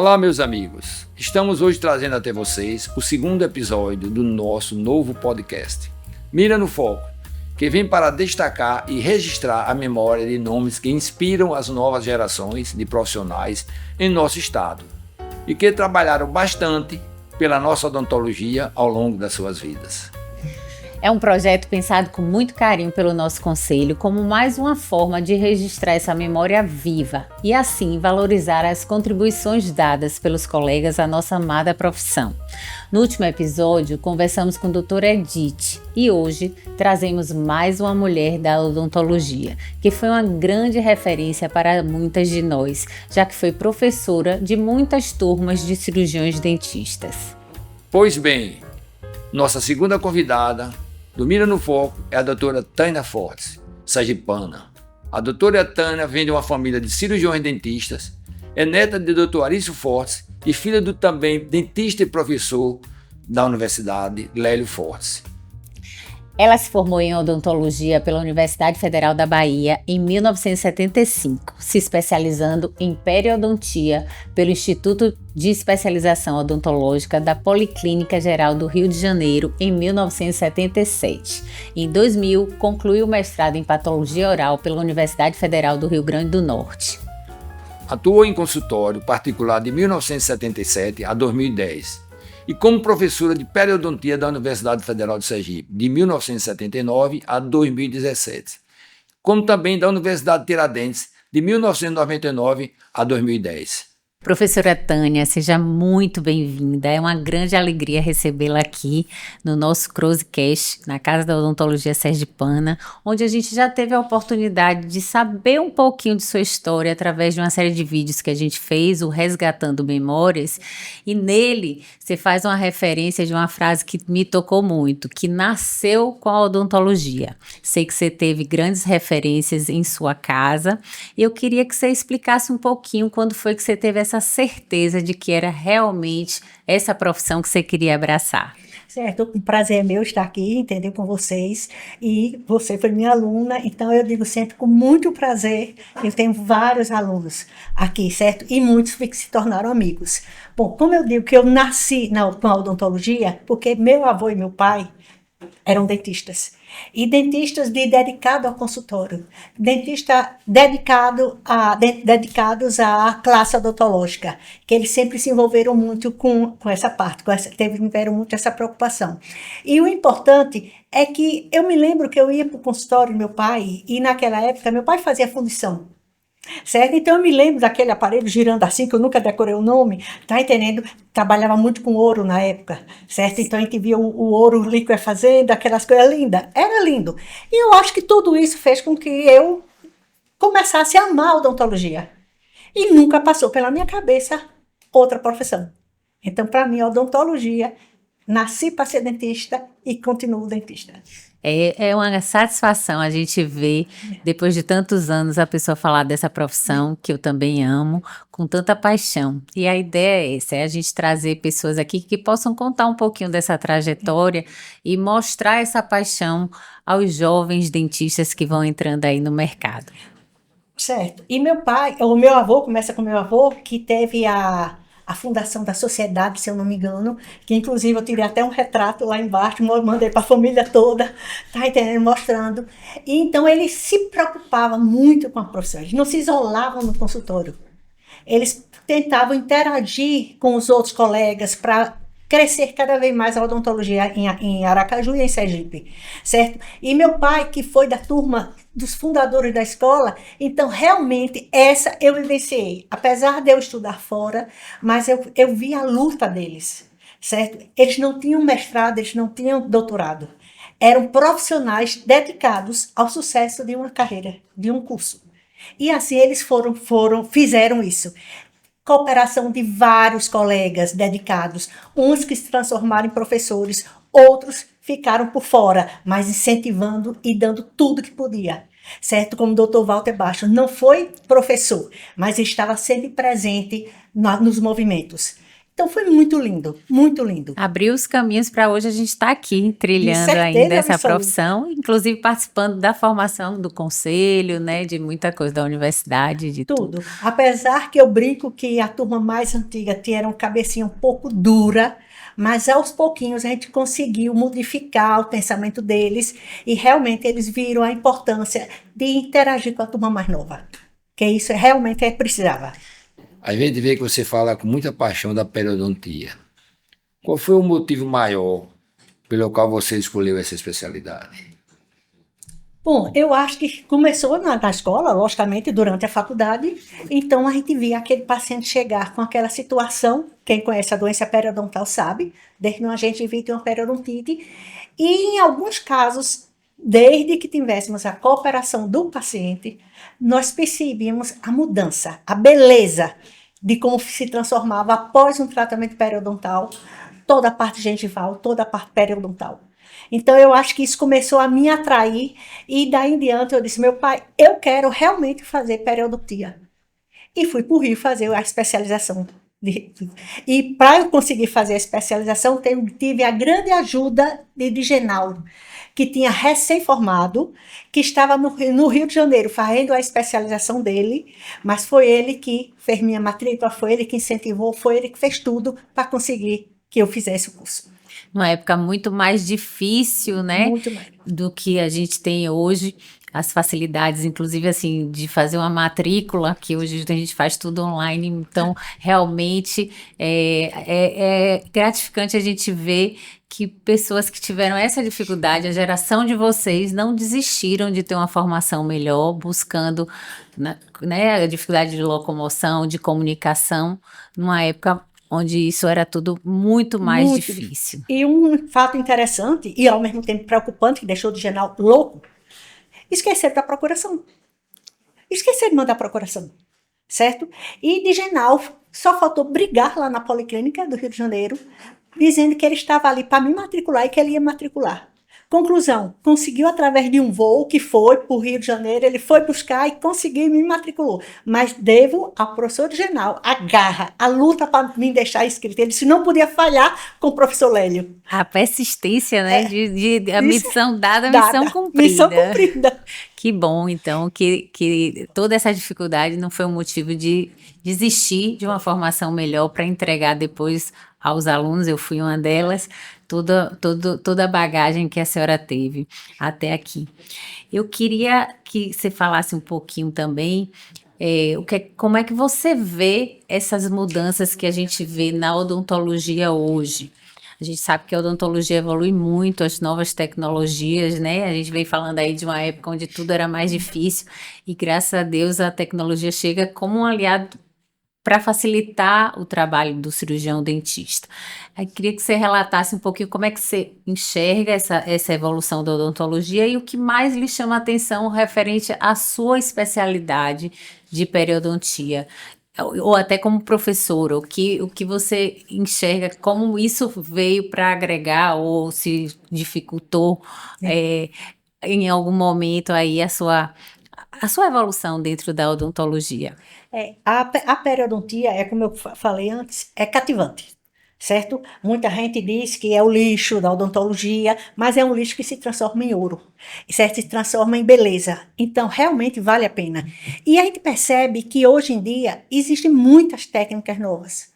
Olá, meus amigos. Estamos hoje trazendo até vocês o segundo episódio do nosso novo podcast, Mira no Foco, que vem para destacar e registrar a memória de nomes que inspiram as novas gerações de profissionais em nosso estado e que trabalharam bastante pela nossa odontologia ao longo das suas vidas. É um projeto pensado com muito carinho pelo nosso conselho como mais uma forma de registrar essa memória viva e assim valorizar as contribuições dadas pelos colegas à nossa amada profissão. No último episódio, conversamos com a doutora Edith e hoje trazemos mais uma mulher da odontologia, que foi uma grande referência para muitas de nós, já que foi professora de muitas turmas de cirurgiões dentistas. Pois bem, nossa segunda convidada do Mira no Foco é a doutora Tânia Fortes, sergipana. A doutora Tânia vem de uma família de cirurgiões dentistas, é neta de doutor Arício Fortes e filha do também dentista e professor da Universidade Lélio Fortes. Ela se formou em odontologia pela Universidade Federal da Bahia em 1975, se especializando em periodontia pelo Instituto de Especialização Odontológica da Policlínica Geral do Rio de Janeiro em 1977. Em 2000, concluiu o mestrado em patologia oral pela Universidade Federal do Rio Grande do Norte. Atuou em consultório particular de 1977 a 2010. E como professora de periodontia da Universidade Federal de Sergipe, de 1979 a 2017, como também da Universidade Tiradentes, de 1999 a 2010. Professora Tânia, seja muito bem-vinda. É uma grande alegria recebê-la aqui no nosso Crosecast, na Casa da Odontologia Sergipana, onde a gente já teve a oportunidade de saber um pouquinho de sua história através de uma série de vídeos que a gente fez, o Resgatando Memórias, e nele você faz uma referência de uma frase que me tocou muito, que nasceu com a odontologia. Sei que você teve grandes referências em sua casa e eu queria que você explicasse um pouquinho quando foi que você teve essa certeza de que era realmente essa profissão que você queria abraçar. Certo, um prazer meu estar aqui, entendeu, com vocês, e você foi minha aluna, então eu digo sempre com muito prazer, eu tenho vários alunos aqui, certo, e muitos que se tornaram amigos. Bom, como eu digo que eu nasci com a odontologia, porque meu avô e meu pai eram dentistas, e dentistas dedicados ao consultório, dentistas dedicados à classe odontológica, que eles sempre se envolveram muito com essa parte, tiveram muito essa preocupação. E o importante é que eu me lembro que eu ia para o consultório do meu pai, e naquela época meu pai fazia fundição. Certo? Então eu me lembro daquele aparelho girando assim, que eu nunca decorei o nome, tá entendendo? Trabalhava muito com ouro na época, certo? Então a gente via o ouro liquefazendo, aquelas coisas lindas, era lindo. E eu acho que tudo isso fez com que eu começasse a amar a odontologia. E nunca passou pela minha cabeça outra profissão. Então, para mim, a odontologia, nasci para ser dentista e continuo dentista. É uma satisfação a gente ver, depois de tantos anos, a pessoa falar dessa profissão, que eu também amo, com tanta paixão. E a ideia é essa, é a gente trazer pessoas aqui que possam contar um pouquinho dessa trajetória e mostrar essa paixão aos jovens dentistas que vão entrando aí no mercado. Certo. E meu pai, o meu avô, começa com meu avô, que teve a fundação da sociedade, se eu não me engano, que inclusive eu tirei até um retrato lá embaixo, mandei para a família toda, tá entendendo, mostrando. E então ele se preocupava muito com a profissão, eles não se isolavam no consultório, eles tentavam interagir com os outros colegas para crescer cada vez mais a odontologia em Aracaju e em Sergipe, certo? E meu pai, que foi da turma dos fundadores da escola, então realmente essa eu vivenciei, apesar de eu estudar fora, mas eu vi a luta deles, certo? Eles não tinham mestrado, eles não tinham doutorado, eram profissionais dedicados ao sucesso de uma carreira, de um curso. E assim eles fizeram isso. Cooperação de vários colegas dedicados, uns que se transformaram em professores, outros ficaram por fora, mas incentivando e dando tudo que podia, certo? Como o Dr. Walter Baixo, não foi professor, mas estava sempre presente nos movimentos. Então foi muito lindo, muito lindo. Abriu os caminhos para hoje a gente estar aqui trilhando ainda essa profissão, inclusive participando da formação do conselho, né, de muita coisa da universidade, de tudo. Apesar que eu brinco que a turma mais antiga tinha uma cabecinha um pouco dura, mas aos pouquinhos a gente conseguiu modificar o pensamento deles e realmente eles viram a importância de interagir com a turma mais nova, que isso realmente precisava. A gente vê que você fala com muita paixão da periodontia. Qual foi o motivo maior pelo qual você escolheu essa especialidade? Bom, eu acho que começou na escola, logicamente, durante a faculdade. Então, a gente via aquele paciente chegar com aquela situação. Quem conhece a doença periodontal sabe, desde uma gengivite e uma periodontite. E, em alguns casos, desde que tivéssemos a cooperação do paciente, nós percebíamos a mudança, a beleza de como se transformava após um tratamento periodontal, toda a parte gengival, toda a parte periodontal. Então, eu acho que isso começou a me atrair e daí em diante eu disse, meu pai, eu quero realmente fazer periodontia. E fui para o Rio fazer a especialização. E para eu conseguir fazer a especialização, tive a grande ajuda de Genaldo, que tinha recém-formado, que estava no Rio de Janeiro fazendo a especialização dele, mas foi ele que fez minha matrícula, foi ele que incentivou, foi ele que fez tudo para conseguir que eu fizesse o curso. Numa época muito mais difícil, né? Muito mais. Do que a gente tem hoje. As facilidades, inclusive, assim, de fazer uma matrícula, que hoje a gente faz tudo online, então, realmente, é gratificante a gente ver que pessoas que tiveram essa dificuldade, a geração de vocês, não desistiram de ter uma formação melhor, buscando, né, a dificuldade de locomoção, de comunicação, numa época onde isso era tudo muito mais difícil. E um fato interessante, e ao mesmo tempo preocupante, que deixou o Genal louco, esqueceram da procuração. Esqueceram de mandar a procuração, certo? E de Genal só faltou brigar lá na Policlínica do Rio de Janeiro, dizendo que ele estava ali para me matricular e que ele ia matricular. Conclusão, conseguiu através de um voo que foi para o Rio de Janeiro, ele foi buscar e conseguiu e me matriculou. Mas devo ao professor Genal a garra, a luta para me deixar inscrito. Ele disse não podia falhar com o professor Lélio. A persistência, né? A missão dada, a missão cumprida. Missão cumprida. Que bom, então, que toda essa dificuldade não foi um motivo de desistir de uma formação melhor para entregar depois aos alunos, eu fui uma delas, toda a bagagem que a senhora teve até aqui. Eu queria que você falasse um pouquinho também, como é que você vê essas mudanças que a gente vê na odontologia hoje? A gente sabe que a odontologia evolui muito, as novas tecnologias, né? A gente vem falando aí de uma época onde tudo era mais difícil e graças a Deus a tecnologia chega como um aliado para facilitar o trabalho do cirurgião dentista. Eu queria que você relatasse um pouquinho como é que você enxerga essa evolução da odontologia e o que mais lhe chama a atenção referente à sua especialidade de periodontia. Ou até como professora, o que você enxerga, como isso veio para agregar ou se dificultou em algum momento aí a sua evolução dentro da odontologia? A periodontia, como eu falei antes, é cativante, certo? Muita gente diz que é o lixo da odontologia, mas é um lixo que se transforma em ouro, certo? Se transforma em beleza. Então, realmente vale a pena. E a gente percebe que hoje em dia existem muitas técnicas novas.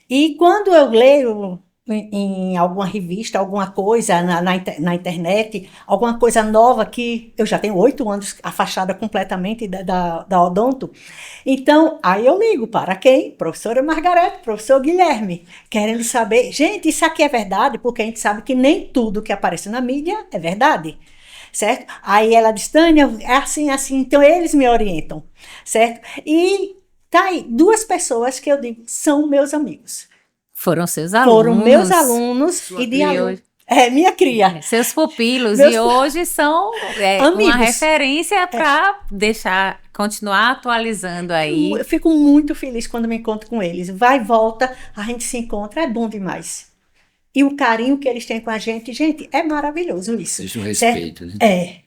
E quando eu leio em alguma revista, alguma coisa na internet, alguma coisa nova que eu já tenho 8 anos afastada completamente da odonto. Então, aí eu ligo para quem? Professora Margarete, professor Guilherme, querendo saber, gente, isso aqui é verdade? Porque a gente sabe que nem tudo que aparece na mídia é verdade, certo? Aí ela diz, Tânia, é assim, então eles me orientam, certo? E tá aí, 2 pessoas que eu digo, são meus amigos. Foram seus alunos. Foram meus alunos e de alunos. Minha cria. Seus pupilos. E hoje são uma referência para continuar atualizando aí. Eu fico muito feliz quando me encontro com eles. Vai e volta, a gente se encontra, é bom demais. E o carinho que eles têm com a gente, é maravilhoso isso. Existe um respeito, certo? Né?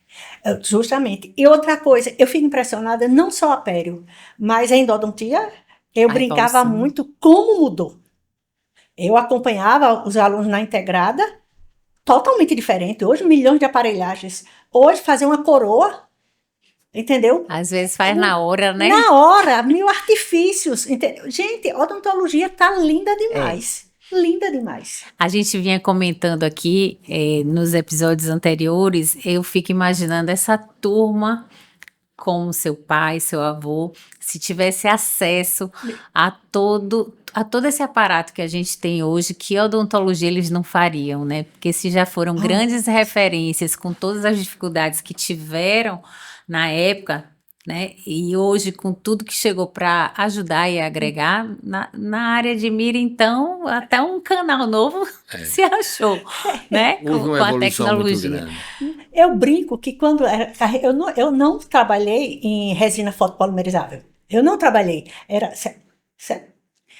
Justamente. E outra coisa, eu fico impressionada, não só a pério, mas a endodontia, eu brincava muito como mudou. Eu acompanhava os alunos na integrada, totalmente diferente. Hoje, milhões de aparelhagens. Hoje, fazer uma coroa, entendeu? Às vezes faz na hora, né? Na hora, mil artifícios. Entendeu? Gente, odontologia tá linda demais. Linda demais. A gente vinha comentando aqui, nos episódios anteriores, eu fico imaginando essa turma com seu pai, seu avô, se tivesse acesso a todo esse aparato que a gente tem hoje, que a odontologia eles não fariam, né? Porque se já foram grandes referências com todas as dificuldades que tiveram na época, né? E hoje, com tudo que chegou para ajudar e agregar, na área de mira, então, até um canal novo se achou, né? Houve uma Com a evolução muito tecnologia. grande. Eu brinco que quando eu não trabalhei em resina fotopolimerizável. Eu não trabalhei. Era,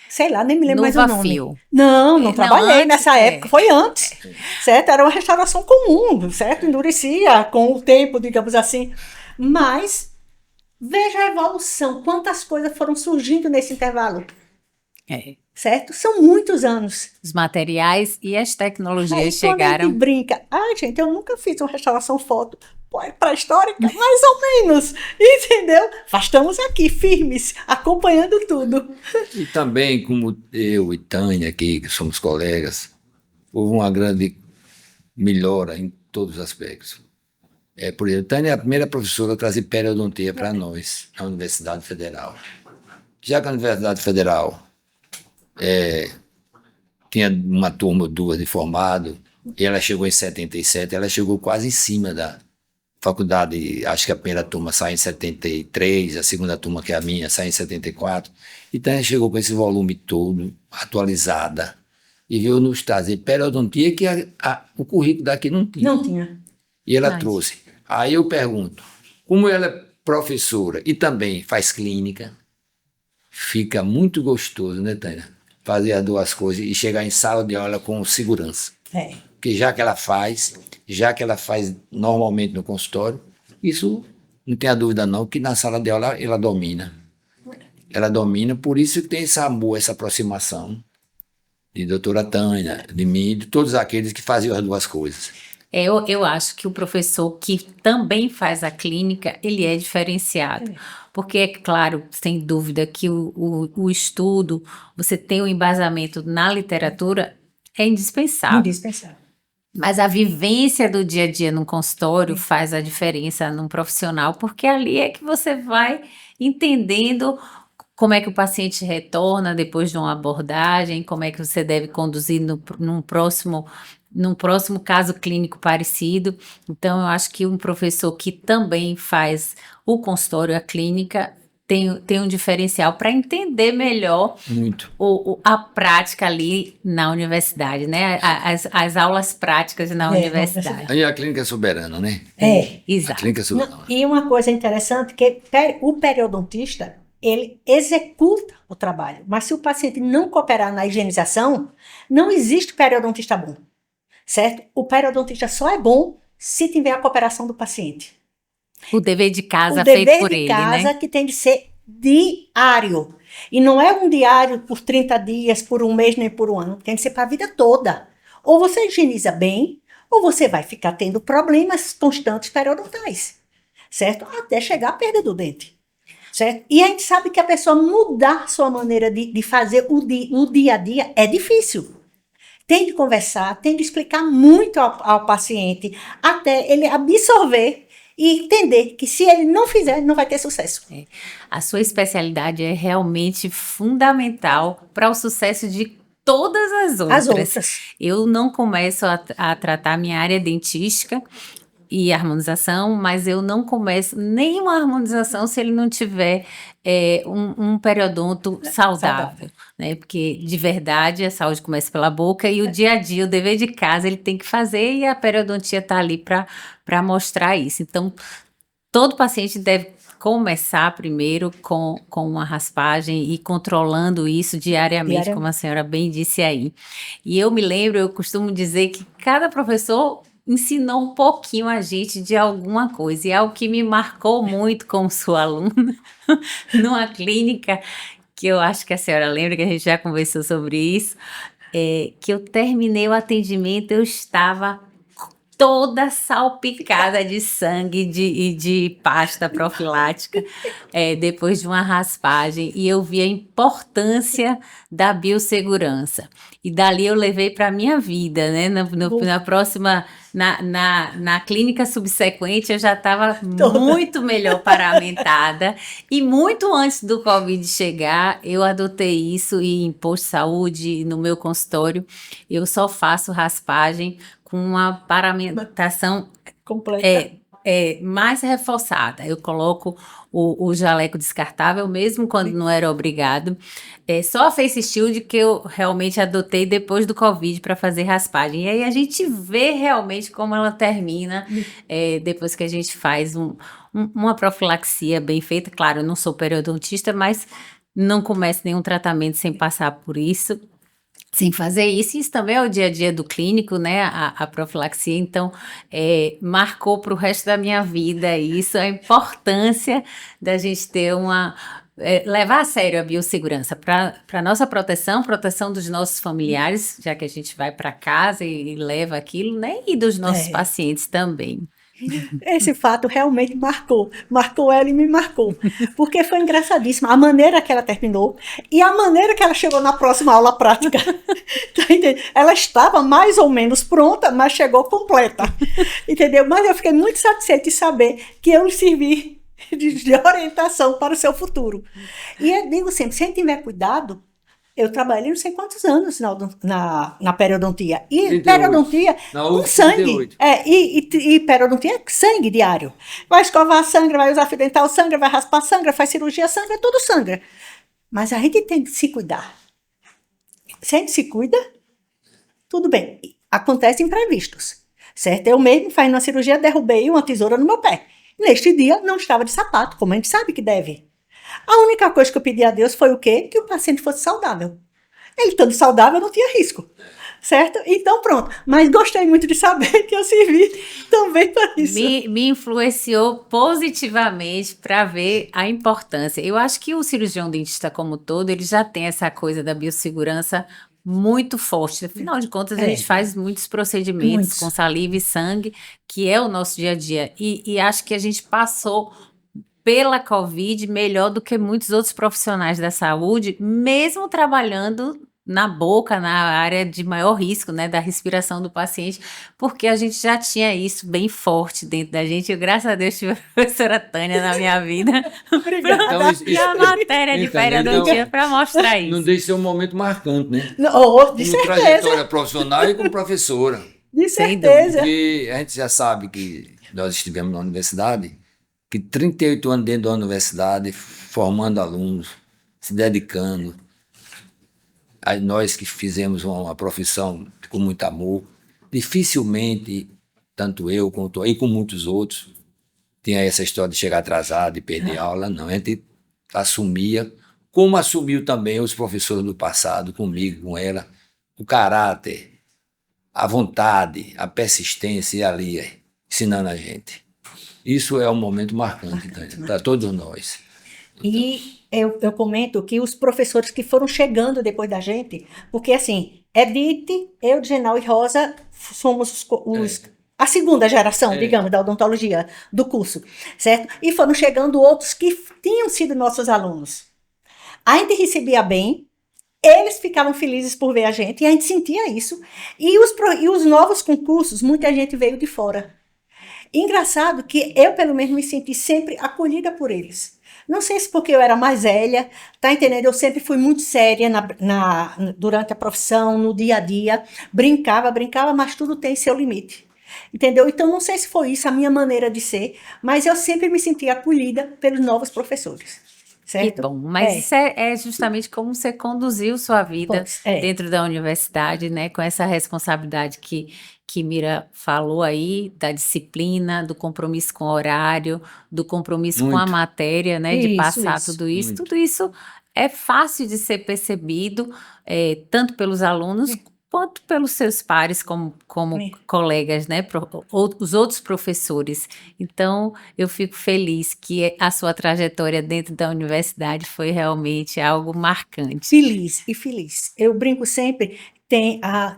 sei lá, nem me lembro mais o nome. Novafil. Não trabalhei antes, nessa época. Foi antes, certo? Era uma restauração comum, certo? Endurecia com o tempo, digamos assim. Mas veja a evolução, quantas coisas foram surgindo nesse intervalo, certo? São muitos anos. Os materiais e as tecnologias Aí, quando a chegaram. gente brinca, gente, eu nunca fiz uma restauração foto pré-histórica, mais ou menos, entendeu? Mas estamos aqui, firmes, acompanhando tudo. E também, como eu e Tânia aqui, que somos colegas, houve uma grande melhora em todos os aspectos. Por exemplo, Tânia é a primeira professora a trazer periodontia para nós, na Universidade Federal. Já que a Universidade Federal tinha uma turma ou duas de formado, e ela chegou em 77, ela chegou quase em cima da faculdade. Acho que a primeira turma sai em 73, a segunda turma, que é a minha, sai em 74. Então ela chegou com esse volume todo, atualizada, e veio nos trazer periodontia que o currículo daqui não tinha. Não tinha. E ela trouxe. Aí eu pergunto, como ela é professora e também faz clínica, fica muito gostoso, né, Tânia? Fazer as duas coisas e chegar em sala de aula com segurança. Porque já que ela faz normalmente no consultório, isso não tem a dúvida não, que na sala de aula ela domina. Ela domina, por isso que tem essa amor, essa aproximação de doutora Tânia, de mim, de todos aqueles que faziam as duas coisas. Eu acho que o professor que também faz a clínica, ele é diferenciado. Porque é claro, sem dúvida, que o estudo, você tem um embasamento na literatura, é indispensável. Indispensável. Mas a vivência do dia a dia no consultório faz a diferença num profissional, porque ali é que você vai entendendo como é que o paciente retorna depois de uma abordagem, como é que você deve conduzir num próximo caso clínico parecido. Então, eu acho que um professor que também faz o consultório, a clínica, tem um diferencial para entender melhor Muito. a prática ali na universidade, né? As aulas práticas na universidade. Aí a clínica é soberana, né? A Exato. clínica é soberana. E uma coisa interessante que o periodontista, ele executa o trabalho, mas se o paciente não cooperar na higienização, não existe periodontista bom, certo? O periodontista só é bom se tiver a cooperação do paciente. O dever de casa O feito dever por de ele, casa né? que tem de ser diário. E não é um diário por 30 dias, por um mês, nem por um ano. Tem de ser para a vida toda. Ou você higieniza bem, ou você vai ficar tendo problemas constantes periodontais, certo? Até chegar à perda do dente, certo? E a gente sabe que a pessoa mudar sua maneira de fazer o dia a dia é difícil. Tem de conversar, tem de explicar muito ao paciente, até ele absorver e entender que se ele não fizer, ele não vai ter sucesso. A sua especialidade é realmente fundamental para o sucesso de todas as outras. Eu não começo a tratar minha área dentística e harmonização, mas eu não começo nenhuma harmonização se ele não tiver um periodonto saudável, né? Porque de verdade a saúde começa pela boca e o dia a dia, o dever de casa ele tem que fazer e a periodontia está ali para mostrar isso. Então, todo paciente deve começar primeiro com uma raspagem e controlando isso diariamente, como a senhora bem disse aí. E eu me lembro, eu costumo dizer que cada professor ensinou um pouquinho a gente de alguma coisa, e é algo que me marcou muito como sua aluna, numa clínica, que eu acho que a senhora lembra que a gente já conversou sobre isso, que eu terminei o atendimento, eu estava toda salpicada de sangue e de pasta profilática, depois de uma raspagem, e eu vi a importância da biossegurança. E dali eu levei para a minha vida, né? Na próxima, na clínica subsequente, eu já estava muito melhor paramentada, e muito antes do Covid chegar, eu adotei isso, e em posto de saúde, no meu consultório, eu só faço raspagem com uma paramentação Completa. mais reforçada. Eu coloco o jaleco descartável, mesmo quando não era obrigado. Só a Face Shield que eu realmente adotei depois do Covid para fazer raspagem. E aí a gente vê realmente como ela termina depois que a gente faz uma profilaxia bem feita. Claro, eu não sou periodontista, mas não começo nenhum tratamento sem passar por isso. Sem fazer isso, isso também é o dia a dia do clínico, né? A profilaxia, então, marcou para o resto da minha vida isso, a importância da gente ter levar a sério a biossegurança para a nossa proteção dos nossos familiares, já que a gente vai para casa e leva aquilo, né? E dos nossos pacientes também. Esse fato realmente marcou ela e me marcou, porque foi engraçadíssimo a maneira que ela terminou e a maneira que ela chegou na próxima aula prática. Tá entendendo? Ela estava mais ou menos pronta, mas chegou completa, entendeu? Mas eu fiquei muito satisfeita de saber que eu lhe servi de orientação para o seu futuro. E eu digo sempre, se a gente tiver cuidado, eu trabalhei não sei quantos anos na periodontia. E 38. periodontia com sangue. E periodontia é sangue diário. Vai escovar sangue, vai usar fio dental sangue, vai raspar sangue, faz cirurgia sangue, tudo sangue. Mas a gente tem que se cuidar. Se a gente se cuida, tudo bem. Acontecem imprevistos, certo? Eu mesmo, fazendo uma cirurgia, derrubei uma tesoura no meu pé. Neste dia, não estava de sapato, como a gente sabe que deve. A única coisa que eu pedi a Deus foi o quê? Que o paciente fosse saudável. Ele estando saudável, não tinha risco, certo? Então, pronto. Mas gostei muito de saber que eu servi também para isso. Me influenciou positivamente para ver a importância. Eu acho que o cirurgião dentista como todo, ele já tem essa coisa da biossegurança muito forte. Afinal de contas, a gente faz muitos procedimentos com saliva e sangue, que é o nosso dia a dia. E acho que a gente passou pela Covid melhor do que muitos outros profissionais da saúde, mesmo trabalhando na boca, na área de maior risco, né, da respiração do paciente, porque a gente já tinha isso bem forte dentro da gente. Eu, graças a Deus, tive a professora Tânia na minha vida. Obrigada. Então, a matéria de periodontia para mostrar isso. Não deixe ser um momento marcante, né? De Como certeza. trajetória profissional e como professora. De certeza. Porque a gente já sabe que nós estivemos na universidade, que 38 anos dentro da universidade, formando alunos, se dedicando. Aí nós que fizemos uma profissão com muito amor, dificilmente, tanto eu quanto e com muitos outros, tinha essa história de chegar atrasado e perder aula, não. A gente assumia, como assumiu também os professores do passado, comigo, com ela, o caráter, a vontade, a persistência e ali, ensinando a gente. Isso é um momento marcante para todos nós. E eu comento que os professores que foram chegando depois da gente, porque assim, Edith, eu, Genal e Rosa, somos a segunda geração, digamos, da odontologia do curso, certo? E foram chegando outros que tinham sido nossos alunos. A gente recebia bem, eles ficavam felizes por ver a gente, e a gente sentia isso. E os novos concursos, muita gente veio de fora. Engraçado que eu, pelo menos, me senti sempre acolhida por eles. Não sei se porque eu era mais velha, tá entendendo? Eu sempre fui muito séria durante a profissão, no dia a dia. Brincava, mas tudo tem seu limite. Entendeu? Então, não sei se foi isso a minha maneira de ser, mas eu sempre me senti acolhida pelos novos professores. Certo? Que bom, mas isso é justamente como você conduziu sua vida dentro da universidade, né? Com essa responsabilidade que Mira falou aí, da disciplina, do compromisso com o horário, do compromisso com a matéria, né? De passar tudo isso. Muito. Tudo isso é fácil de ser percebido, tanto pelos alunos quanto pelos seus pares como colegas, né? Os outros professores. Então, eu fico feliz que a sua trajetória dentro da universidade foi realmente algo marcante. Feliz. Eu brinco sempre,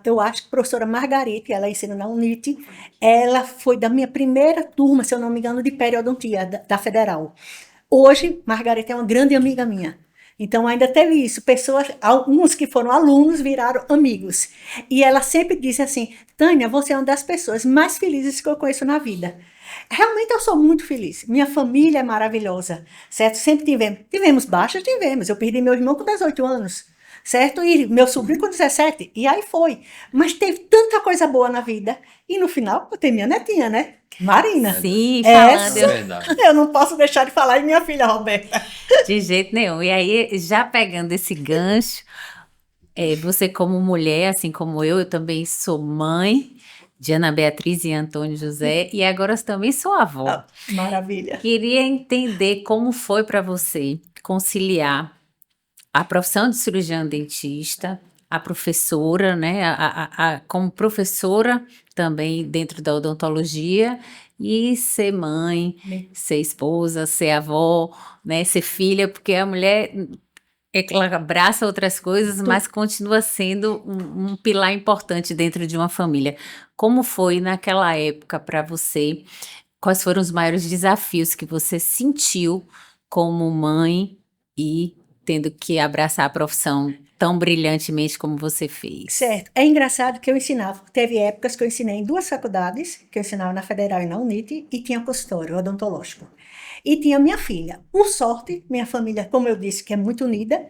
Eu acho que a professora Margarete, ela ensina na UNIT, ela foi da minha primeira turma, se eu não me engano, de periodontia, da Federal. Hoje, Margarete é uma grande amiga minha. Então, ainda teve isso. Pessoas, alguns que foram alunos viraram amigos. E ela sempre disse assim, Tânia, você é uma das pessoas mais felizes que eu conheço na vida. Realmente eu sou muito feliz. Minha família é maravilhosa, certo? Sempre tivemos baixas, tivemos. Eu perdi meu irmão com 18 anos, certo? E meu sobrinho com 17. E aí foi. Mas teve tanta coisa boa na vida. E no final, eu tenho minha netinha, né? Marina. Sim, falando. É verdade. Eu não posso deixar de falar em minha filha, Roberta. De jeito nenhum. E aí, já pegando esse gancho, você como mulher, assim como eu também sou mãe de Ana Beatriz e Antônio José, e agora eu também sou avó. Maravilha. Queria entender como foi para você conciliar a profissão de cirurgiã dentista, a professora, né, como professora também dentro da odontologia, e ser mãe, ser esposa, ser avó, né, ser filha, porque a mulher ela abraça outras coisas, mas continua sendo um pilar importante dentro de uma família. Como foi naquela época para você? Quais foram os maiores desafios que você sentiu como mãe e tendo que abraçar a profissão tão brilhantemente como você fez? Certo. É engraçado que eu ensinava. Teve épocas que eu ensinei em 2 faculdades, que eu ensinava na Federal e na UNIT, e tinha consultório odontológico. E tinha minha filha. Por sorte, minha família, como eu disse, que é muito unida,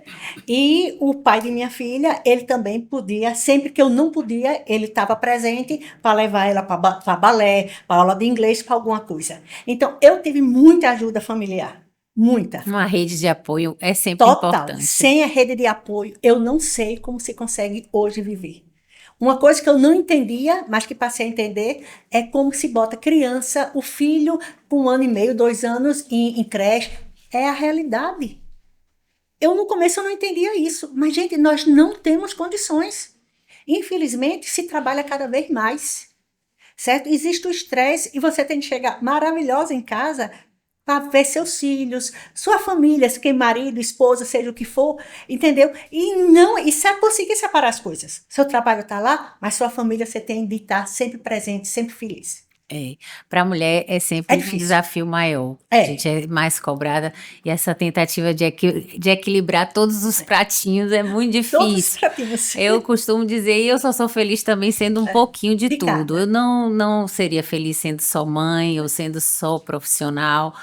e o pai de minha filha, ele também podia, sempre que eu não podia, ele estava presente para levar ela para balé, para aula de inglês, para alguma coisa. Então, eu tive muita ajuda familiar. Muita. Uma rede de apoio é sempre Total. importante. Sem a rede de apoio, eu não sei como se consegue hoje viver. Uma coisa que eu não entendia, mas que passei a entender, é como se bota criança, o filho, com 1 ano e meio, 2 anos, em creche. É a realidade. No começo eu não entendia isso. Mas, gente, nós não temos condições. Infelizmente, se trabalha cada vez mais. Certo? Existe o estresse e você tem que chegar maravilhosa em casa para ver seus filhos, sua família, se quem marido, esposa, seja o que for, entendeu? E conseguir separar as coisas. Seu trabalho está lá, mas sua família você tem de estar sempre presente, sempre feliz. Para a mulher é sempre um difícil. desafio maior. A gente é mais cobrada e essa tentativa de equilibrar todos os pratinhos é muito difícil. Todos os pratinhos. Eu costumo dizer, e eu só sou feliz também sendo um pouquinho de tudo. cada. Eu não seria feliz sendo só mãe ou sendo só profissional.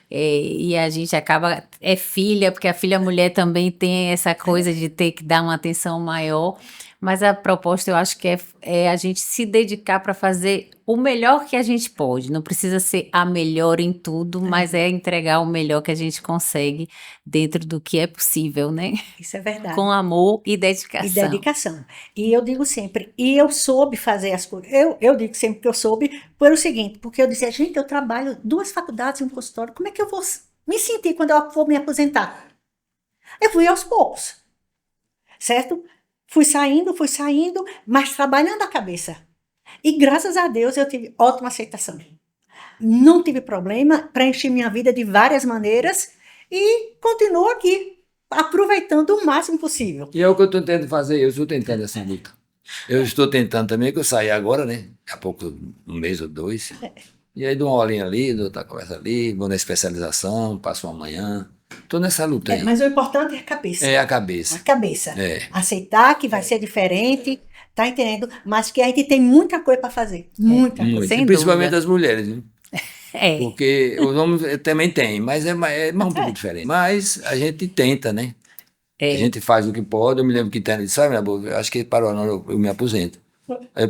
E a gente acaba, filha, porque a filha mulher também tem essa coisa de ter que dar uma atenção maior. Mas a proposta eu acho que é a gente se dedicar para fazer o melhor que a gente pode. Não precisa ser a melhor em tudo, mas é entregar o melhor que a gente consegue dentro do que é possível, né? Isso é verdade. Com amor e dedicação. E dedicação. E eu digo sempre, e eu soube fazer as coisas. Eu digo sempre que eu soube pelo seguinte, porque eu dizia, gente, eu trabalho 2 faculdades em um consultório, como é que eu vou me sentir quando eu for me aposentar? Eu fui aos poucos, certo? Fui saindo, mas trabalhando a cabeça. E graças a Deus eu tive ótima aceitação. Não tive problema, preenchi minha vida de várias maneiras e continuo aqui, aproveitando o máximo possível. E é o que eu estou tentando fazer, eu estou tentando essa luta. Eu estou tentando também, que eu saí agora, né? Daqui a pouco, 1 mês ou 2. E aí dou uma horinha ali, dou outra conversa ali, vou na especialização, passo uma manhã. Estou nessa luta aí. Mas o importante é a cabeça. É a cabeça. A cabeça. É. Aceitar que vai ser diferente, tá entendendo? Mas que a gente tem muita coisa para fazer. Muita coisa. Muito. Sem E principalmente dúvida. as mulheres, né? Porque os homens também tem, mas é um pouco diferente. Mas a gente tenta, né? A gente faz o que pode. Eu me lembro que Tânia disse, sabe, minha boca, acho que parou, não, eu me aposento. Aí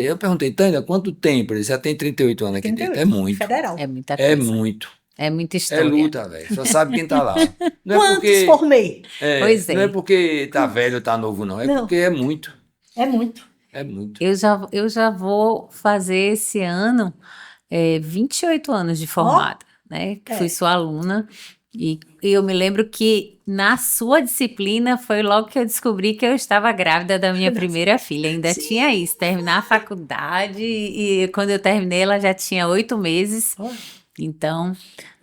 eu perguntei, Tânia, quanto tempo? Ele já tem 38 anos aqui dentro. É muito. Federal. É muita coisa. É muito. É muita É história. luta, velho. Só sabe quem tá lá. Não é Quantos porque, formei? Pois é. Não é porque tá velho ou tá novo, não. É Não. porque é muito. É muito. É muito. Eu já vou fazer esse ano 28 anos de formada, né? Que fui sua aluna. E eu me lembro que na sua disciplina foi logo que eu descobri que eu estava grávida da minha primeira filha. Ainda tinha isso, terminar a faculdade e quando eu terminei ela já tinha 8 meses. Então,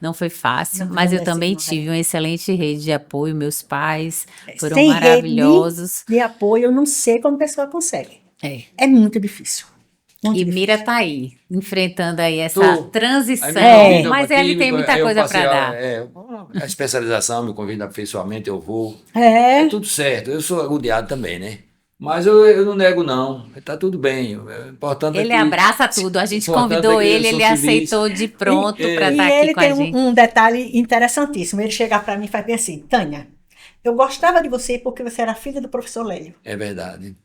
não foi fácil, Não, mas não eu é também assim, tive uma excelente rede de apoio. Meus pais foram Sem maravilhosos. rede de apoio, eu não sei como a pessoa consegue. É. É muito difícil. Muito E Mira difícil. tá aí, enfrentando aí essa Tô. Aí transição, me convidam mas pra aqui, ele tem muita aí eu coisa passei para dar. a especialização, me convidam pessoalmente, eu vou. É, É tudo certo, eu sou agoniado também, né? Mas eu não nego, não. Tá tudo bem. O importante é Ele que. abraça tudo. A gente O importante é convidou que eu ele, sou ele feliz. aceitou de pronto para e estar aqui ele com a tem gente. um detalhe interessantíssimo. Ele chega para mim e faz bem assim: Tânia, eu gostava de você porque você era filha do professor Lélio. É verdade.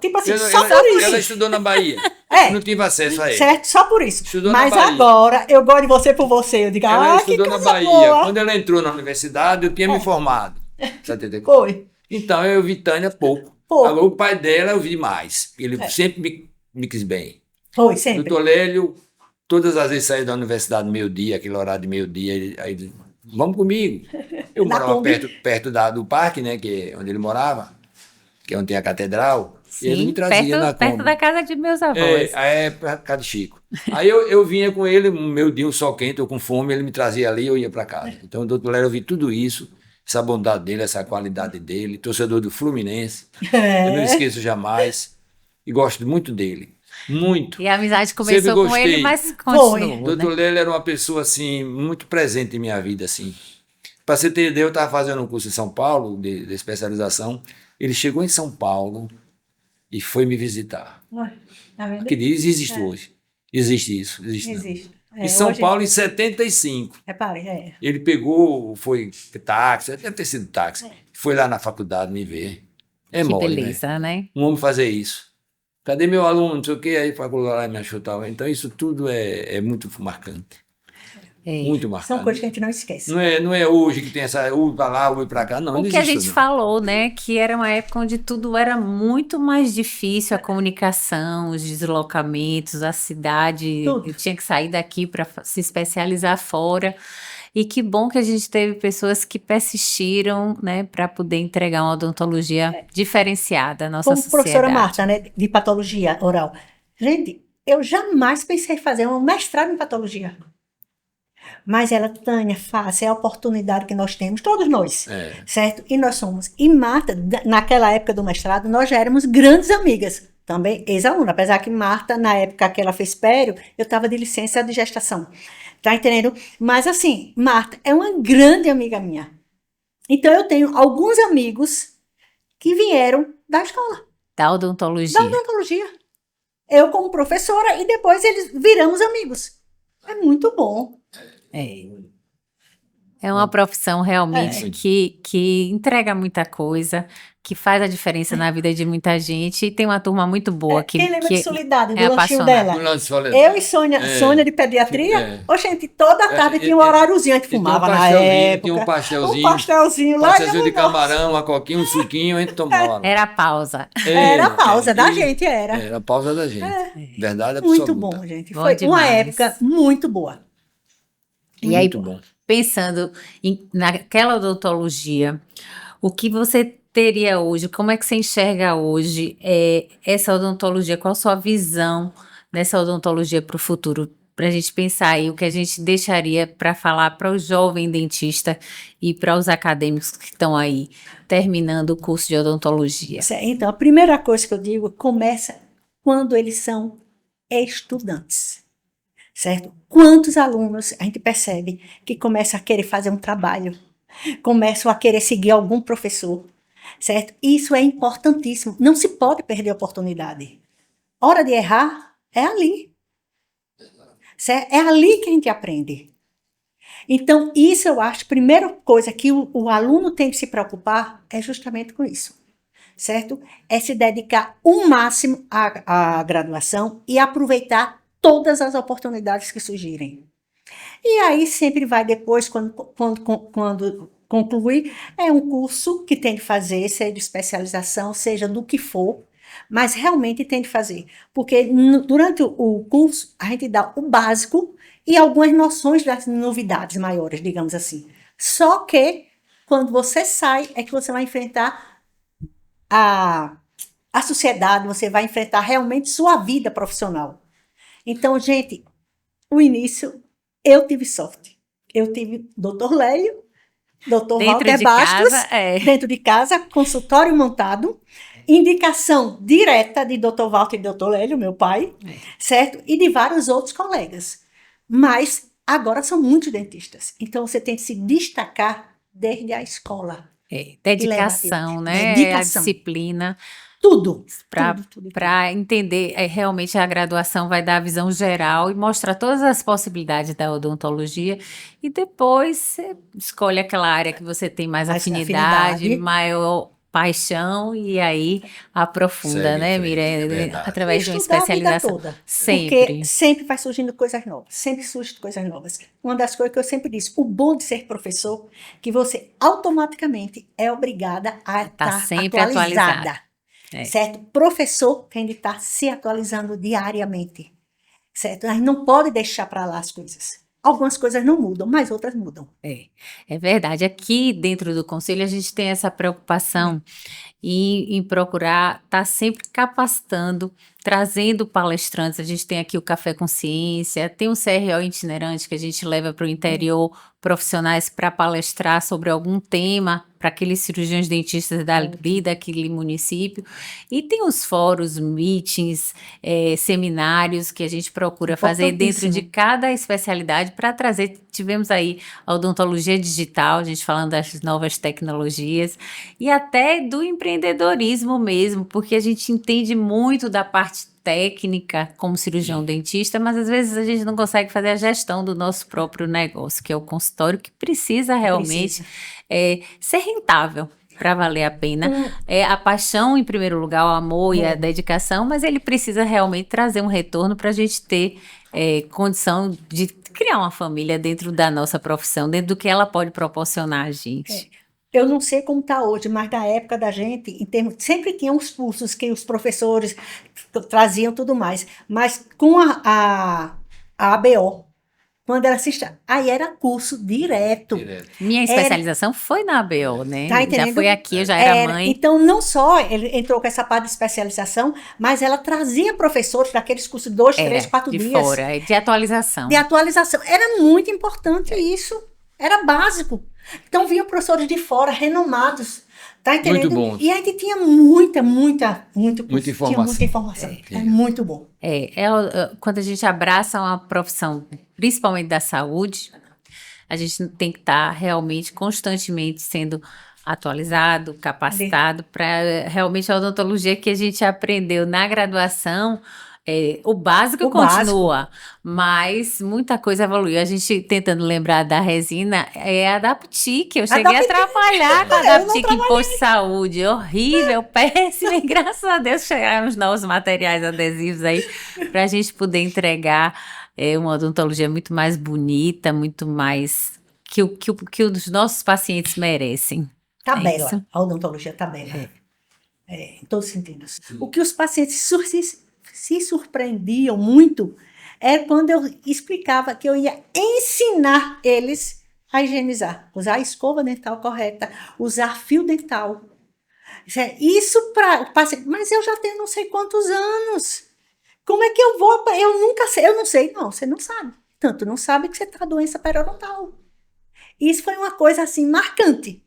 Tipo assim, só Ela, por isso. ela estudou na Bahia. É. Eu não tive acesso a ele. Certo? Só por isso. Estudou na Mas Bahia. agora eu gosto de você por você. Eu digo, Ela que estudou na coisa Bahia. boa. Quando ela entrou na universidade, eu tinha me formado. Você entendeu? Foi. Então eu vi Tânia pouco. Pouco. Agora, o pai dela eu vi mais. Ele É. sempre me quis bem. Foi, sempre. Doutor Lélio, todas as vezes saía da universidade meio-dia, aquele horário de meio-dia, aí ele, vamos comigo. Eu Na morava Kombi. perto do parque, né, que é onde ele morava, que é onde tem a catedral. E ele me Sim, trazia na perto Kombi. da casa de meus avós. É pra cá de Chico. Aí eu vinha com ele, um meio-dia, um sol quente, eu com fome, ele me trazia ali e eu ia para casa. Então, o doutor Lélio, eu vi tudo isso, essa bondade dele, essa qualidade dele, torcedor do Fluminense. Eu não esqueço jamais. E gosto muito dele. Muito. E a amizade Sempre começou com gostei. ele, mas continuou, Doutor né? Lélio era uma pessoa, assim, muito presente em minha vida, assim. Para você ter ideia, eu estava fazendo um curso em São Paulo, de especialização. Ele chegou em São Paulo e foi me visitar. Tá vendo? Que diz, existe hoje. Existe isso. Existe. Não. Existe. Em São Hoje- Paulo, em 75. Repare, Ele pegou, foi táxi, deve ter sido táxi. Foi lá na faculdade me ver. É Que mole, beleza, né? Um homem fazer isso. Cadê meu aluno? Não sei o quê. Aí foi lá e me achou tal. Então, isso tudo é muito marcante. É. Muito São marcante. coisas que a gente não esquece. Não é hoje que tem essa ui pra lá, ui pra cá. Não, O não que a existe gente não. falou, né? Que era uma época onde tudo era muito mais difícil, a comunicação, os deslocamentos, a cidade. Tudo. Eu tinha que sair daqui para se especializar fora. E que bom que a gente teve pessoas que persistiram, né, para poder entregar uma odontologia diferenciada à nossa Como professora sociedade. Marta, né, de patologia oral. Gente, eu jamais pensei em fazer um mestrado em patologia. Mas ela, Tânia, faça, é a oportunidade que nós temos, todos nós, É. certo? E nós somos. E Marta, naquela época do mestrado, nós já éramos grandes amigas. Também ex-aluna, apesar que Marta, na época que ela fez pério, eu estava de licença de gestação. Tá entendendo? Mas assim, Marta é uma grande amiga minha. Então eu tenho alguns amigos que vieram da escola, Da odontologia. da odontologia. Eu como professora e depois eles viramos amigos. É muito bom. É uma profissão realmente que entrega muita coisa, que faz a diferença na vida de muita gente. E tem uma turma muito boa Quem lembra de Solidade, do é lanchinho apaixonada. dela? Eu e Sônia de pediatria, gente, toda tarde tinha um horáriozinho, a gente fumava na época. Tinha um pastelzinho. Um pastelzinho lá. Pastelzinho de camarão, uma coquinha, um suquinho, a gente tomava. Era a pausa. Era a pausa da gente, era. Era a pausa da gente. Verdade Muito absoluta. bom, gente. Bom Foi uma demais. época muito boa. E aí, Muito bom. pensando naquela odontologia, o que você teria hoje, como é que você enxerga hoje essa odontologia? Qual a sua visão dessa odontologia para o futuro? Para a gente pensar aí o que a gente deixaria para falar para o jovem dentista e para os acadêmicos que estão aí terminando o curso de odontologia. Então, a primeira coisa que eu digo, começa quando eles são estudantes. Certo? Quantos alunos a gente percebe que começam a querer fazer um trabalho, começam a querer seguir algum professor, certo? Isso é importantíssimo. Não se pode perder a oportunidade. Hora de errar é ali. Certo? É ali que a gente aprende. Então, isso eu acho, a primeira coisa que o aluno tem que se preocupar é justamente com isso. Certo? É se dedicar o máximo à graduação e aproveitar todas as oportunidades que surgirem. E aí sempre vai depois, quando concluir, é um curso que tem de fazer, seja de especialização, seja do que for, mas realmente tem de fazer. Porque durante o curso, a gente dá o básico e algumas noções das novidades maiores, digamos assim. Só que, quando você sai, é que você vai enfrentar a sociedade, você vai enfrentar realmente sua vida profissional. Então, gente, o início, eu tive sorte. Eu tive doutor Lélio, doutor Dentro Walter de Bastos, casa, dentro de casa, consultório montado, indicação direta de doutor Walter e doutor Lélio, meu pai, certo? E de vários outros colegas. Mas agora são muitos dentistas. Então você tem que se destacar desde a escola. Dedicação, né? Dedicação. A disciplina. Tudo. Para entender, realmente a graduação vai dar a visão geral e mostrar todas as possibilidades da odontologia e depois você escolhe aquela área que você tem mais afinidade, maior paixão e aí aprofunda, né, Miriam? Através de uma especialização. Toda, sempre. Porque sempre vai surgindo coisas novas, sempre surgem coisas novas. Uma das coisas que eu sempre disse, o bom de ser professor, que você automaticamente é obrigada a estar sempre atualizada. Certo? Professor tem de estar se atualizando diariamente, certo? A gente não pode deixar para lá as coisas. Algumas coisas não mudam, mas outras mudam. É verdade. Aqui dentro do conselho a gente tem essa preocupação em procurar estar sempre capacitando, trazendo palestrantes. A gente tem aqui o Café Consciência, tem um CRO itinerante que a gente leva para o interior profissionais para palestrar sobre algum tema para aqueles cirurgiões dentistas dali daquele município. E tem os fóruns, meetings, seminários que a gente procura fazer dentro de cada especialidade para trazer. Tivemos aí a odontologia digital, a gente falando das novas tecnologias e até do empreendedorismo mesmo, porque a gente entende muito da parte técnica como cirurgião dentista, mas às vezes a gente não consegue fazer a gestão do nosso próprio negócio, que é o consultório, que precisa realmente ser rentável para valer a pena. A paixão em primeiro lugar, o amor e a dedicação, mas ele precisa realmente trazer um retorno para a gente ter condição de criar uma família dentro da nossa profissão, dentro do que ela pode proporcionar a gente. Eu não sei como está hoje, mas na época da gente, sempre tinha uns cursos que os professores traziam tudo mais. Mas com a ABO, quando ela assistia, aí era curso direto. Minha especialização foi na ABO, né? Tá entendendo? Já foi aqui, eu já era mãe. Então, não só ele entrou com essa parte de especialização, mas ela trazia professores daqueles cursos de 2, 3, 4 dias. De fora, de atualização. De atualização. Era muito importante isso. Era básico. Então, vinham professores de fora, renomados, tá entendendo? Muito bom. E a gente tinha muita informação. Tinha muita informação. É muito bom. Quando a gente abraça uma profissão, principalmente da saúde, a gente tem que estar realmente, constantemente sendo atualizado, capacitado para realmente a odontologia que a gente aprendeu na graduação. O básico continua, mas muita coisa evoluiu. A gente tentando lembrar da resina, a Adaptic. Eu cheguei a trabalhar com a Adaptic em posto de saúde. Horrível, péssimo. E graças a Deus chegaram os novos materiais adesivos aí para a gente poder entregar uma odontologia muito mais bonita, muito mais que os nossos pacientes merecem. Tá bela, a odontologia tá bela. Em todos os sentidos. O que os pacientes se surpreendiam muito quando eu explicava que eu ia ensinar eles a higienizar, usar a escova dental correta, usar fio dental. Isso para o paciente, mas eu já tenho não sei quantos anos. Como é que eu vou? Eu nunca sei, eu não sei. Não, você não sabe. Tanto não sabe que você está doença periodontal. Isso foi uma coisa assim marcante.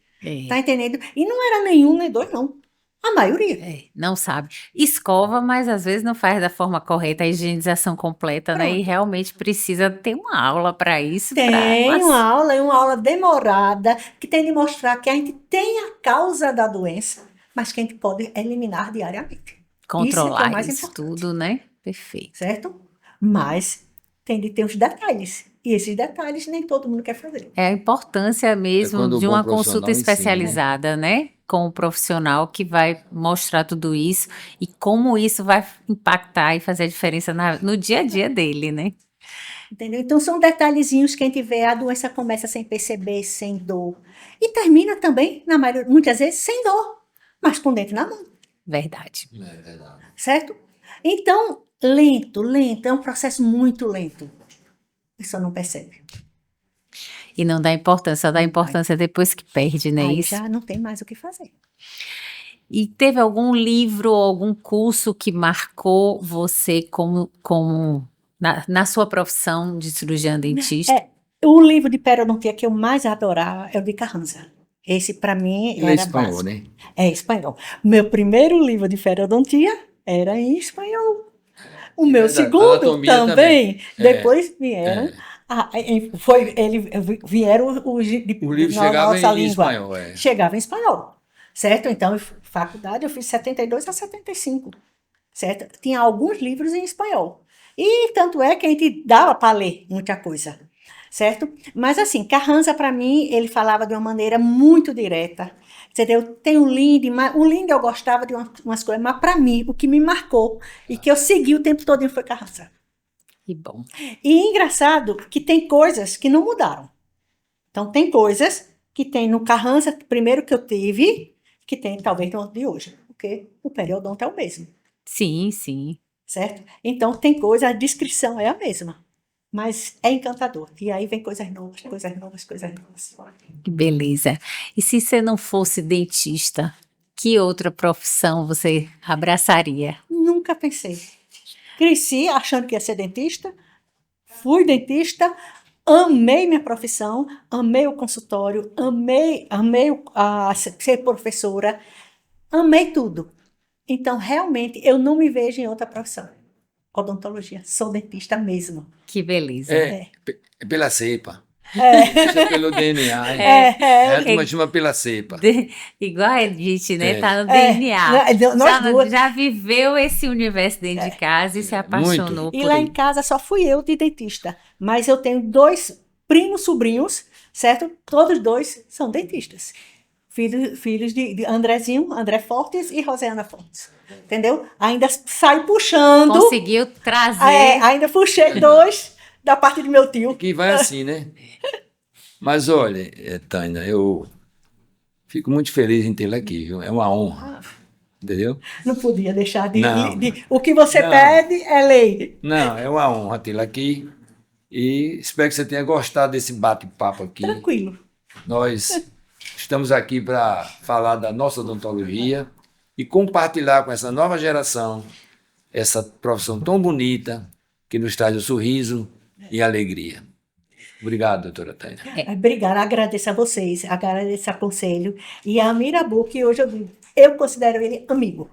Tá entendendo? E não era nenhum nem dois, não. A maioria. Não sabe. Escova, mas às vezes não faz da forma correta a higienização completa, né? E realmente precisa ter uma aula para isso. Tem uma aula demorada, que tem de mostrar que a gente tem a causa da doença, mas que a gente pode eliminar diariamente. Controlar isso tudo, né? Perfeito. Certo? Mas tem de ter os detalhes. E esses detalhes nem todo mundo quer fazer. É a importância mesmo de uma consulta especializada, né? Com o profissional que vai mostrar tudo isso e como isso vai impactar e fazer a diferença no dia a dia dele, né? Entendeu? Então são detalhezinhos que a gente vê, a doença começa sem perceber, sem dor. E termina também, muitas vezes, sem dor, mas com dente na mão. Verdade. Certo? Então, lento, é um processo muito lento. A pessoa não percebe. E não dá importância, só dá importância depois que perde, né? Aí isso já não tem mais o que fazer. E teve algum livro ou algum curso que marcou você como na sua profissão de cirurgiã dentista? O livro de periodontia que eu mais adorava é o de Carranza. Esse, para mim, Ele é era espanhol, básico. né? É espanhol. Meu primeiro livro de periodontia era em espanhol. O meu verdade. segundo Anatomia também. É. Depois vieram. Vieram O livro na chegava nossa em língua. espanhol, Chegava em espanhol. Certo? Então, faculdade eu fiz 72 a 75. Certo? Tinha alguns livros em espanhol. E tanto é que a gente dava para ler muita coisa. Certo? Mas assim, Carranza, para mim, ele falava de uma maneira muito direta. Entendeu? Tem o Linde, mas o Linde eu gostava de umas coisas, mas para mim, o que me marcou e que eu segui o tempo todo foi Carranza. Que bom. E engraçado que tem coisas que não mudaram. Então, tem coisas que tem no Carranza, primeiro que eu tive, que tem talvez no de hoje, porque o periodonto é o mesmo. Sim, sim. Certo? Então, tem coisa, a descrição é a mesma. Mas é encantador. E aí vem coisas novas, coisas novas, coisas novas. Que beleza. E se você não fosse dentista, que outra profissão você abraçaria? Nunca pensei. Cresci achando que ia ser dentista, fui dentista, amei minha profissão, amei o consultório, amei ser professora, amei tudo. Então, realmente, eu não me vejo em outra profissão. Odontologia, sou dentista mesmo. Que beleza. É pela cepa. Isso é pelo DNA. A turma chama pela cepa. Igual a gente, né? É. Tá no DNA. Nós duas. Já viveu esse universo dentro de casa e se apaixonou E por lá ele. em casa só fui eu de dentista. Mas eu tenho 2 primos sobrinhos, certo? Todos 2 são dentistas. Filhos de Andrezinho, André Fortes e Rosiana Fortes. Entendeu? Ainda saio puxando. Conseguiu trazer. Ainda puxei 2 da parte do meu tio. Que vai assim, né? Mas olha, Tânia, eu fico muito feliz em tê-la aqui, viu? É uma honra. Entendeu? Não podia deixar Não. O que você Não. pede é lei. Não, é uma honra tê-la aqui. E espero que você tenha gostado desse bate-papo aqui. Tranquilo. Nós estamos aqui para falar da nossa odontologia e compartilhar com essa nova geração essa profissão tão bonita que nos traz o sorriso e a alegria. Obrigado, doutora Tânia. Obrigada, agradeço a vocês, agradeço o conselho. E a Mirabu, que hoje eu considero ele amigo.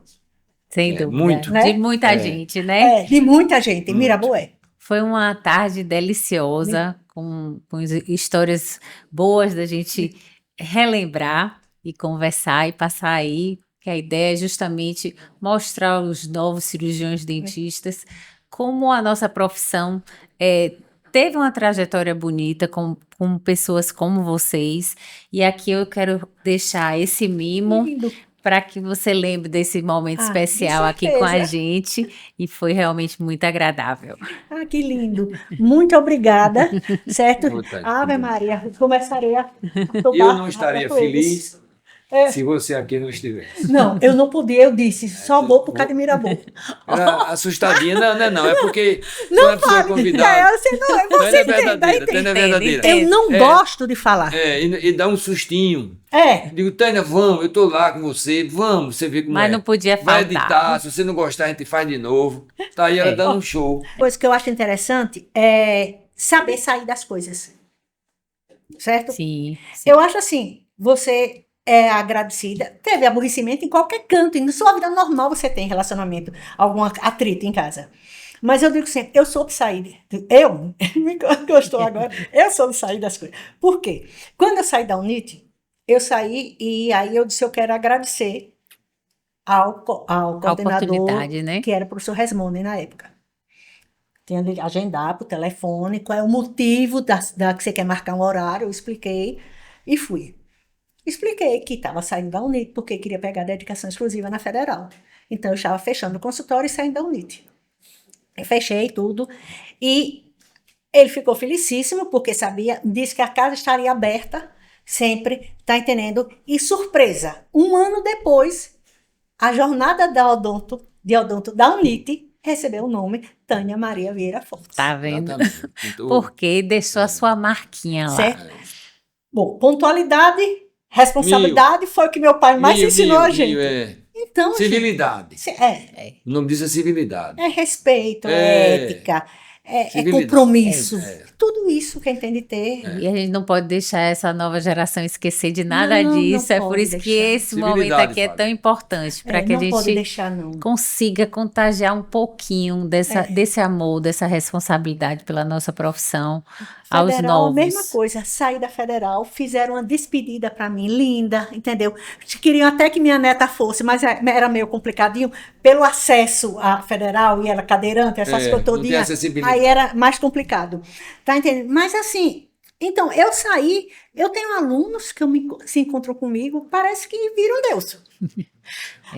Sem dúvida. muito. De muita gente, né? De muita gente. Mirabu é. Foi uma tarde deliciosa, com histórias boas da gente relembrar e conversar e passar aí, que a ideia é justamente mostrar aos novos cirurgiões dentistas como a nossa profissão teve uma trajetória bonita com pessoas como vocês. E aqui eu quero deixar esse mimo para que você lembre desse momento especial aqui com a gente. E foi realmente muito agradável. Que lindo. Muito obrigada, certo? Ave Maria, começarei a tomar. Eu não estaria feliz se você aqui não estivesse. Não, eu não podia, eu disse, só vou por causa de Mirabu. Era assustadinha. Não, é porque Não quando a pessoa é convidada... você Tânia é verdadeira, Tânia é verdadeira. Eu não gosto de falar. E dá um sustinho. Digo, Tânia, vamos, eu tô lá com você, vamos, você vê como Mas não podia faltar. Vai editar, se você não gostar, a gente faz de novo. Tá aí ela dando um show. Coisa que eu acho interessante é saber sair das coisas. Certo? Sim. Eu acho assim, você é agradecida, teve aborrecimento em qualquer canto, e na sua vida normal você tem relacionamento, algum atrito em casa. Mas eu digo sempre, eu soube sair. Me gostou agora, eu soube sair das coisas. Por quê? Quando eu saí da UNIT, eu saí e aí eu disse, eu quero agradecer ao coordenador, né? que era o professor Resmonde na época. Tinha de agendar por telefone, qual é o motivo que você quer marcar um horário, eu expliquei e fui. Expliquei que estava saindo da UNIT porque queria pegar dedicação exclusiva na Federal. Então, eu estava fechando o consultório e saindo da UNIT. Eu fechei tudo e ele ficou felicíssimo porque disse que a casa estaria aberta sempre, tá entendendo? E surpresa, 1 ano depois, a jornada de odonto da UNIT recebeu o nome Tânia Maria Vieira Fortes. Tá vendo? Porque deixou a sua marquinha lá. Certo? Bom, pontualidade, responsabilidade foi o que meu pai mais ensinou a gente. Então, civilidade. Gente, O nome disso é civilidade. É respeito, é ética, compromisso. Tudo isso quem tem de ter. E a gente não pode deixar essa nova geração esquecer de nada disso. É por isso que esse momento aqui é tão importante, para que a gente consiga contagiar um pouquinho desse amor, dessa responsabilidade pela nossa profissão aos novos. A mesma coisa, saí da Federal, fizeram uma despedida para mim, linda, entendeu? Queriam até que minha neta fosse, mas era meio complicadinho, pelo acesso à Federal, e ela cadeirante, essas coisas todinhas, aí era mais complicado. Tá entendendo? Mas assim, então, eu saí, eu tenho alunos que se encontram comigo, parece que viram Deus.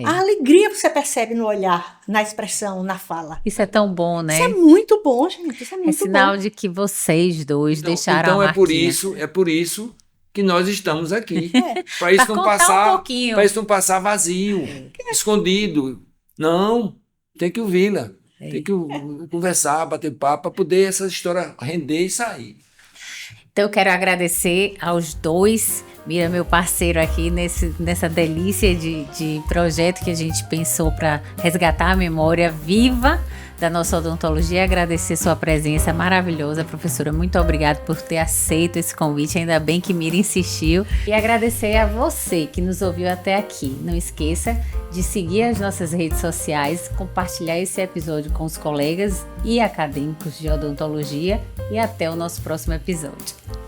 A alegria que você percebe no olhar, na expressão, na fala. Isso é tão bom, né? Isso é muito bom, gente. Isso é muito bom. É sinal de que vocês dois deixaram a marquinha. Então é por isso que nós estamos aqui. Para isso não passar vazio, escondido. Não, tem que ouvi-la. Tem que conversar, bater papo, para poder essa história render e sair. Então eu quero agradecer aos dois, Mira, meu parceiro aqui nessa delícia de projeto que a gente pensou para resgatar a memória viva da nossa odontologia. Agradecer sua presença maravilhosa, professora. Muito obrigada por ter aceito esse convite. Ainda bem que Mira insistiu. E agradecer a você que nos ouviu até aqui. Não esqueça de seguir as nossas redes sociais, compartilhar esse episódio com os colegas e acadêmicos de odontologia. E até o nosso próximo episódio.